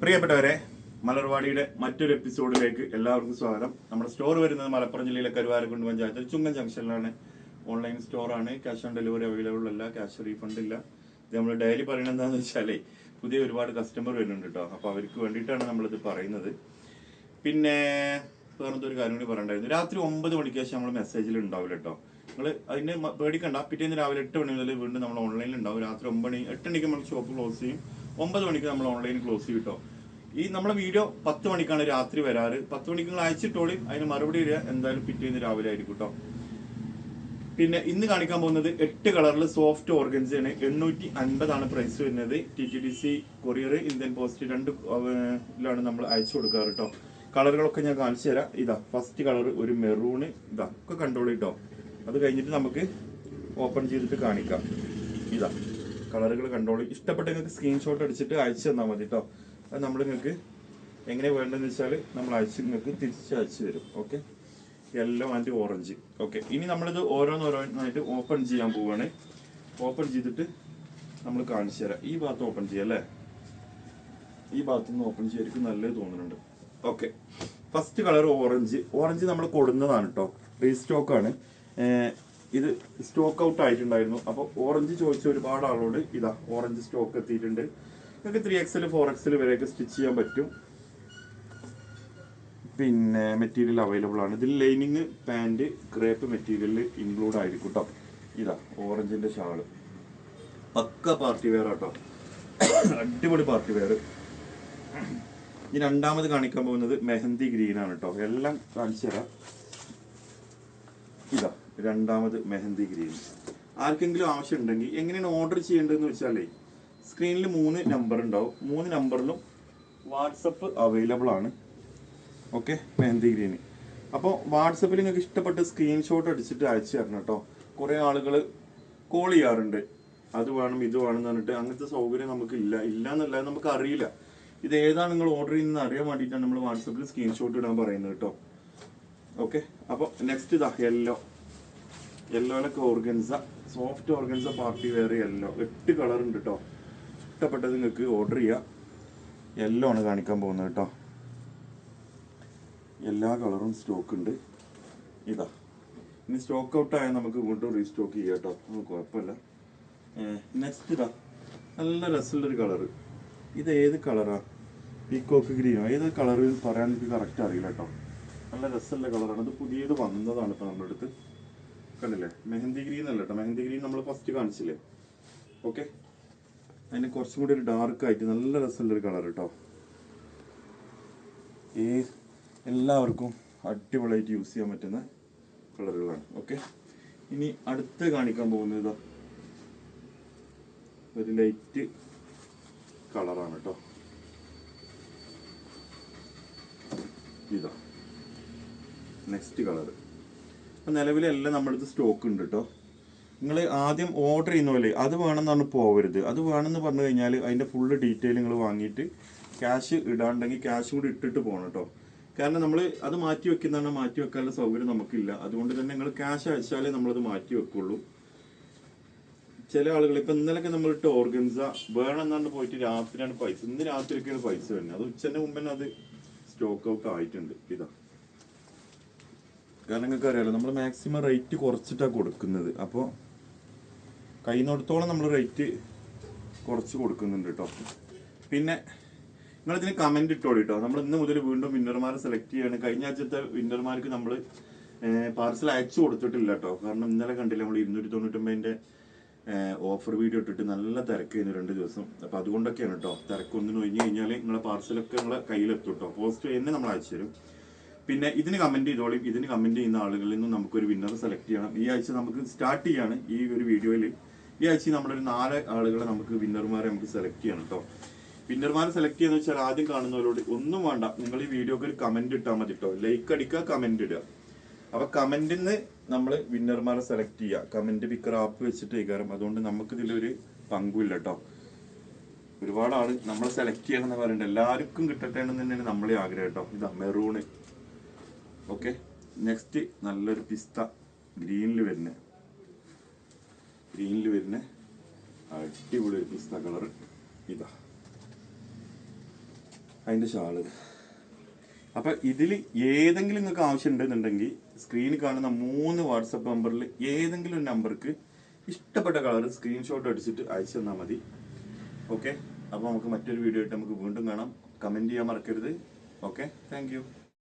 പ്രിയപ്പെട്ടവരെ, മലർവാടിയുടെ മറ്റൊരു എപ്പിസോഡിലേക്ക് എല്ലാവർക്കും സ്വാഗതം. നമ്മുടെ സ്റ്റോർ വരുന്നത് മലപ്പുറം ജില്ലയിലെ കരുവാരക്കുണ്ട് പഞ്ചായത്തിൽ ചുങ്കൻ ജംഗ്ഷനിലാണ്. ഓൺലൈൻ സ്റ്റോറാണ്. ക്യാഷ് ഓൺ ഡെലിവറി അവൈലബിൾ അല്ല, ക്യാഷ് റീഫണ്ട് ഇല്ല. ഇത് നമ്മൾ ഡെയിലി പറയുന്നത് എന്താണെന്ന് വെച്ചാലേ പുതിയ ഒരുപാട് കസ്റ്റമർ വരുന്നുണ്ട് കേട്ടോ. അപ്പോൾ അവർക്ക് വേണ്ടിയിട്ടാണ് നമ്മളിത് പറയുന്നത്. പിന്നെ വേറെന്തൊരു കാര്യം കൂടി പറയണ്ടായിരുന്നു. രാത്രി 9 മണിക്ക് ശേഷം നമ്മൾ മെസ്സേജിൽ ഉണ്ടാവില്ല കേട്ടോ. നിങ്ങൾ അതിന് പേടിക്കണ്ട. പിറ്റേന്ന് രാവിലെ 8 മണി മുതൽ വീണ്ടും നമ്മൾ ഓൺലൈനിൽ ഉണ്ടാവും. രാത്രി 9 മണി 8 മണിക്ക് നമ്മൾ ഷോപ്പ് ക്ലോസ് ചെയ്യും. 9 മണിക്ക് നമ്മൾ ഓൺലൈൻ ക്ലോസ് ചെയ്യും കേട്ടോ. ഈ നമ്മളെ വീഡിയോ 10 മണിക്കാണ് രാത്രി വരാറ്. 10 മണിക്ക് നിങ്ങൾ അയച്ചിട്ടോളി. അതിന് മറുപടി വരിക എന്തായാലും പിറ്റേന്ന് രാവിലെ ആയിരിക്കും കേട്ടോ. പിന്നെ ഇന്ന് കാണിക്കാൻ പോകുന്നത് 8 കളറിൽ സോഫ്റ്റ് ഓർഗൻസയാണ്. 850 പ്രൈസ് വരുന്നത്. TTDC കൊറിയർ, ഇന്ത്യൻ പോസ്റ്റ് രണ്ടിലാണ് നമ്മൾ അയച്ചു കൊടുക്കാറ് കേട്ടോ. കളറുകളൊക്കെ ഞാൻ കാണിച്ചു തരാം. ഇതാ ഫസ്റ്റ് കളർ ഒരു മെറൂണ്. ഇതാ ഒക്കെ കണ്ടോളൂ കേട്ടോ. അത് കഴിഞ്ഞിട്ട് നമുക്ക് ഓപ്പൺ ചെയ്തിട്ട് കാണിക്കാം. ഇതാ കളറുകൾ കണ്ടോളൂ. ഇഷ്ടപ്പെട്ട നിങ്ങൾക്ക് സ്ക്രീൻഷോട്ട് അടിച്ചിട്ട് അയച്ചു തന്നാൽ മതി കേട്ടോ. അത് നമ്മൾ നിങ്ങൾക്ക് എങ്ങനെ വേണ്ടതെന്ന് വെച്ചാൽ നമ്മൾ നിങ്ങൾക്ക് തിരിച്ച് അയച്ചു തരും. Okay, yellow and orange. Okay, ഇനി നമ്മളിത് ഓരോന്നോരോന്നായിട്ട് ഓപ്പൺ ചെയ്യാൻ പോവുകയാണ്. ഓപ്പൺ ചെയ്തിട്ട് നമ്മൾ കാണിച്ചു തരാം. ഈ ഭാഗത്ത് ഓപ്പൺ ചെയ്യാം അല്ലേ? ഈ ഭാഗത്ത് നിന്ന് ഓപ്പൺ ചെയ്യായിരിക്കും നല്ലത് തോന്നുന്നുണ്ട്. Okay, first colour orange. Orange നമ്മൾ കൊടുന്നതാണ് കേട്ടോ, റീസ്റ്റോക്കാണ്. ഇത് സ്റ്റോക്ക് ഔട്ട് ആയിട്ടുണ്ടായിരുന്നു. അപ്പോൾ ഓറഞ്ച് ചോദിച്ച ഒരുപാട് ആളോട് ഇതാ ഓറഞ്ച് സ്റ്റോക്ക് എത്തിയിട്ടുണ്ട്. നിങ്ങൾക്ക് 3XL 4XL വരെയൊക്കെ സ്റ്റിച്ച് ചെയ്യാൻ പറ്റും. പിന്നെ മെറ്റീരിയൽ അവൈലബിൾ ആണ്. ഇതിൽ lining, pant, crepe material include ആയിരിക്കും കേട്ടോ. ഇതാ ഓറഞ്ചിന്റെ ഷാള്, പക്ക പാർട്ടി വെയർ കേട്ടോ, അടിപൊളി പാർട്ടി വെയർ. ഈ രണ്ടാമത് കാണിക്കാൻ പോകുന്നത് മെഹന്തി ഗ്രീൻ ആണ് കേട്ടോ. എല്ലാം കാണിച്ചു തരാം. ഇതാ രണ്ടാമത് മെഹന്തി ഗ്രീൻ. ആർക്കെങ്കിലും ആവശ്യം ഉണ്ടെങ്കിൽ എങ്ങനെയാണ് ഓർഡർ ചെയ്യേണ്ടതെന്ന് വെച്ചാലേ സ്ക്രീനിൽ 3 നമ്പർ ഉണ്ടാവും. 3 നമ്പറിലും വാട്സപ്പ് അവൈലബിൾ ആണ്. Okay, mehndi green. അപ്പോൾ വാട്സപ്പിൽ നിങ്ങൾക്ക് ഇഷ്ടപ്പെട്ട സ്ക്രീൻഷോട്ട് അടിച്ചിട്ട് അയച്ചു തരണം കേട്ടോ. കുറേ ആളുകൾ കോൾ ചെയ്യാറുണ്ട്, അത് വേണം ഇത് വേണം എന്ന് പറഞ്ഞിട്ട്. അങ്ങനത്തെ സൗകര്യം നമുക്ക് ഇല്ല എന്നല്ല, നമുക്ക് അറിയില്ല ഇത് ഏതാണ് നിങ്ങൾ ഓർഡർ ചെയ്യുന്നത് അറിയാൻ വേണ്ടിയിട്ടാണ് നമ്മൾ വാട്സപ്പിൽ സ്ക്രീൻഷോട്ട് ഇടാൻ പറയുന്നത് കേട്ടോ. ഓക്കെ, അപ്പോൾ നെക്സ്റ്റ് ഇതാ യെല്ലോയിലൊക്കെ organza, soft organza party wear yellow. 8 colour ഉണ്ട് കേട്ടോ. ഇഷ്ടപ്പെട്ടത് നിങ്ങൾക്ക് ഓർഡർ ചെയ്യാം. യെല്ലോ ആണ് കാണിക്കാൻ പോകുന്നത് കേട്ടോ. എല്ലാ കളറും സ്റ്റോക്ക് ഉണ്ട്. ഇതാ ഇനി സ്റ്റോക്ക് ഔട്ട് ആയാൽ നമുക്ക് വീണ്ടും റീസ്റ്റോക്ക് ചെയ്യാം കേട്ടോ, കുഴപ്പമില്ല. നെക്സ്റ്റ് ഇതാ നല്ല രസമുള്ളൊരു കളറ്. ഇത് ഏത് കളറാ? Peacock green or? ഏത് കളർ പറയാൻ എനിക്ക് കറക്റ്റ് അറിയില്ല കേട്ടോ. നല്ല രസമുള്ള കളറാണ്. ഇത് പുതിയത് വന്നതാണ് ഇപ്പോൾ നമ്മുടെ അടുത്ത്. കണ്ടില്ലേ? മെഹന്തി ഗ്രീൻ അല്ല കേട്ടോ. മെഹന്തി ഗ്രീൻ നമ്മൾ ഫസ്റ്റ് കാണിച്ചില്ലേ? ഓക്കെ, അതിന് കുറച്ചും കൂടി ഒരു ഡാർക്ക് ആയിട്ട് നല്ല രസമുള്ളൊരു കളർ കേട്ടോ. എല്ലാവർക്കും അടിപൊളിയായിട്ട് യൂസ് ചെയ്യാൻ പറ്റുന്ന കളറുകളാണ്. ഓക്കെ, ഇനി അടുത്ത് കാണിക്കാൻ പോകുന്നത് ഒരു ലൈറ്റ് കളറാണ് കേട്ടോ. ഇതാ നെക്സ്റ്റ് കളർ. അപ്പം നിലവിലെല്ലാം നമ്മളടുത്ത് സ്റ്റോക്ക് ഉണ്ട് കേട്ടോ. നിങ്ങൾ ആദ്യം ഓർഡർ ചെയ്യുന്ന പോലെ അത് വേണമെന്നാണ് പോകരുത്. അത് വേണമെന്ന് പറഞ്ഞു കഴിഞ്ഞാൽ അതിൻ്റെ ഫുള്ള് ഡീറ്റെയിൽ നിങ്ങൾ വാങ്ങിയിട്ട് ക്യാഷ് ഇടാണ്ടെങ്കിൽ ക്യാഷ് കൂടി ഇട്ടിട്ട് പോകണം കേട്ടോ. കാരണം നമ്മൾ അത് മാറ്റി വെക്കുന്നതാണ്, മാറ്റി വെക്കാനുള്ള സൗകര്യം നമുക്കില്ല. അതുകൊണ്ട് തന്നെ നിങ്ങൾ ക്യാഷ് അയച്ചാലേ നമ്മളത് മാറ്റി വെക്കുള്ളൂ. ചില ആളുകൾ ഇപ്പം ഇന്നലെയൊക്കെ നമ്മളിട്ട് ഓർഗൻസ വേണമെന്നാണ് പോയിട്ട് രാത്രിയാണ് പൈസ, ഇന്ന് രാത്രിയൊക്കെയാണ് പൈസ വരുന്നത്. അത് ഉച്ചൻ്റെ മുമ്പ് തന്നെ അത് സ്റ്റോക്ക് ഔട്ട് ആയിട്ടുണ്ട്. ഇതാ, കാരണം നിങ്ങൾക്ക് അറിയാലോ നമ്മൾ മാക്സിമം റേറ്റ് കുറച്ചിട്ടാണ് കൊടുക്കുന്നത്. അപ്പോൾ കഴിയുന്നിടത്തോളം നമ്മൾ റേറ്റ് കുറച്ച് കൊടുക്കുന്നുണ്ട് കേട്ടോ. പിന്നെ നിങ്ങളിതിന് കമൻറ്റ് ഇട്ടോളൂ കേട്ടോ. നമ്മൾ ഇന്ന് മുതൽ വീണ്ടും വിന്നർമാരെ സെലക്ട് ചെയ്യാണ്. കഴിഞ്ഞ ആഴ്ചത്തെ വിന്നർമാർക്ക് നമ്മൾ പാർസൽ അയച്ചു കൊടുത്തിട്ടില്ല കേട്ടോ. കാരണം ഇന്നലെ കണ്ടില്ല നമ്മൾ 299 ഓഫർ വീഡിയോ ഇട്ടിട്ട് നല്ല തിരക്കായിരുന്നു 2 ദിവസം. അപ്പോൾ അതുകൊണ്ടൊക്കെയാണ് കേട്ടോ. തിരക്കൊന്നിന് ഒഴിഞ്ഞു കഴിഞ്ഞാൽ നിങ്ങളെ പാർസലൊക്കെ നിങ്ങളെ കയ്യിലെത്തും കേട്ടോ. പോസ്റ്റ് തന്നെ നമ്മൾ അയച്ചു തരും. പിന്നെ ഇതിന് കമൻറ്റ് ചെയ്തോളും. ഇതിന് കമൻറ്റ് ചെയ്യുന്ന ആളുകളിൽ നിന്നും നമുക്കൊരു വിന്നറെ സെലക്ട് ചെയ്യണം. ഈ ആഴ്ച നമുക്ക് സ്റ്റാർട്ട് ചെയ്യാണ്. ഈ ഒരു വീഡിയോയിൽ ഈ ആഴ്ച നമ്മളൊരു 4 ആളുകളെ നമുക്ക് വിന്നർമാരെ നമുക്ക് സെലക്ട് ചെയ്യണം കേട്ടോ. വിന്നർമാരെ സെലക്ട് ചെയ്യുന്ന വെച്ചാൽ ആദ്യം കാണുന്നവരോട് ഒന്നും വേണ്ട, നിങ്ങൾ ഈ വീഡിയോക്ക് ഒരു കമൻറ്റ് ഇട്ടാൽ മതി കേട്ടോ. ലൈക്ക് അടിക്കുക, കമൻറ്റ് ഇടുക. അപ്പോൾ കമൻറ്റിൽ നിന്ന് നമ്മൾ വിന്നർമാരെ സെലക്ട് ചെയ്യുക. കമൻറ്റ് പിക്കർ ആപ്പ് വെച്ചിട്ട് കാരണം അതുകൊണ്ട് നമുക്ക് ഇതിലൊരു പങ്കുമില്ല കേട്ടോ. ഒരുപാട് ആൾ നമ്മളെ സെലക്ട് ചെയ്യണം എന്ന് പറയുന്നുണ്ട്. എല്ലാവർക്കും കിട്ടട്ടെ എന്ന് തന്നെയാണ് നമ്മളെ ആഗ്രഹം കേട്ടോ. ഇതാ മെറൂണ്. ഓക്കെ, നെക്സ്റ്റ് നല്ലൊരു പിസ്ത ഗ്രീനിൽ വരുന്ന അടിപൊളി ഒരു പിസ്ത കളർ. ഇതാ അതിന്റെ ഷാള്. അപ്പൊ ഇതിൽ ഏതെങ്കിലും നിങ്ങൾക്ക് ആവശ്യം ഉണ്ടെന്നുണ്ടെങ്കിൽ സ്ക്രീനിൽ കാണുന്ന 3 വാട്സപ്പ് നമ്പറിൽ ഏതെങ്കിലും ഒരു നമ്പർക്ക് ഇഷ്ടപ്പെട്ട കളർ സ്ക്രീൻഷോട്ട് അടിച്ചിട്ട് അയച്ചു തന്നാൽ മതി. ഓക്കെ, അപ്പൊ നമുക്ക് മറ്റൊരു വീഡിയോ ആയിട്ട് നമുക്ക് വീണ്ടും കാണാം. കമന്റ് ചെയ്യാൻ മറക്കരുത്. Okay, thank you.